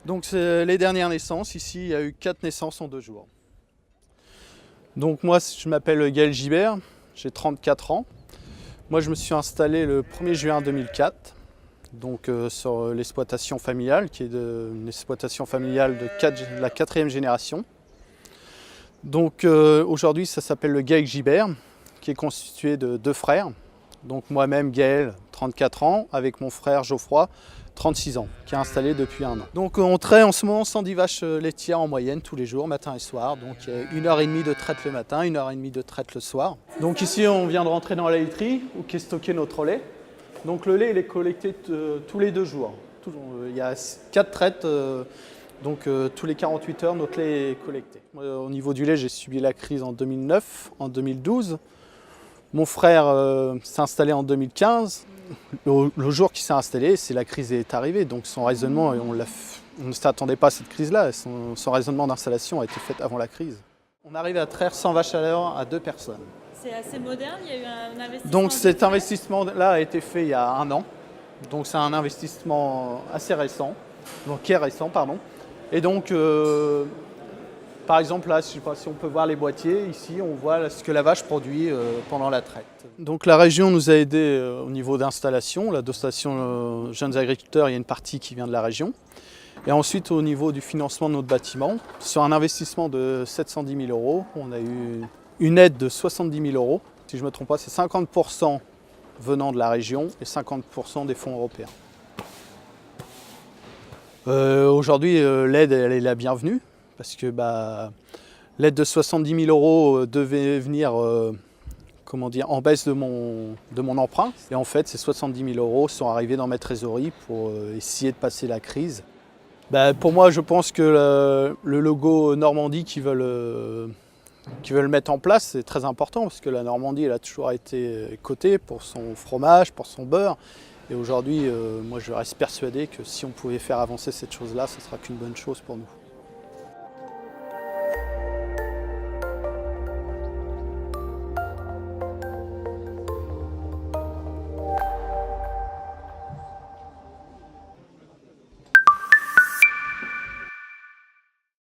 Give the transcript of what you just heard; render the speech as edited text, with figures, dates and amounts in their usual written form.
Donc c'est les dernières naissances. Ici, il y a eu 4 naissances en 2 jours. Donc moi, je m'appelle Gaël Gibert, j'ai 34 ans. Moi, je me suis installé le 1er juin 2004, donc sur l'exploitation familiale, qui est une exploitation familiale de la 4e génération. Donc aujourd'hui, ça s'appelle le GAEC Gibert, qui est constitué de 2 frères. Donc moi-même, Gaël, 34 ans, avec mon frère Geoffroy, 36 ans, qui est installé depuis 1 an. Donc on traite en ce moment 110 vaches laitières en moyenne tous les jours, matin et soir. Donc il y a 1h30 de traite le matin, 1h30 de traite le soir. Donc ici on vient de rentrer dans la laiterie où est stocké notre lait. Donc le lait il est collecté tous les 2 jours. Il y a 4 traites, donc tous les 48 heures notre lait est collecté. Au niveau du lait, j'ai subi la crise en 2009, en 2012. Mon frère s'est installé en 2015. Le jour qu'il s'est installé, c'est la crise est arrivée. Donc son raisonnement, on ne s'attendait pas à cette crise-là. Son raisonnement d'installation a été fait avant la crise. On arrive à traire 100 vaches à l'heure à 2 personnes. C'est assez moderne, il y a eu un investissement. Donc cet investissement-là a été fait il y a 1 an. Donc c'est un investissement assez récent, donc qui est récent, pardon. Et donc, par exemple, là, je ne sais pas si on peut voir les boîtiers, ici on voit ce que la vache produit pendant la traite. Donc la région nous a aidés au niveau d'installation, la dotation jeunes agriculteurs, il y a une partie qui vient de la région. Et ensuite au niveau du financement de notre bâtiment, sur un investissement de 710 000 €, on a eu une aide de 70 000 €. Si je ne me trompe pas, c'est 50% venant de la région et 50% des fonds européens. Aujourd'hui, l'aide elle est la bienvenue. Parce que l'aide de 70 000 € devait venir en baisse de mon emprunt. Et en fait, ces 70 000 € sont arrivés dans ma trésorerie pour essayer de passer la crise. Pour moi, je pense que le logo Normandie qu'ils veulent mettre en place, c'est très important parce que la Normandie, elle a toujours été cotée pour son fromage, pour son beurre. Et aujourd'hui, moi, je reste persuadé que si on pouvait faire avancer cette chose-là, ce ne sera qu'une bonne chose pour nous.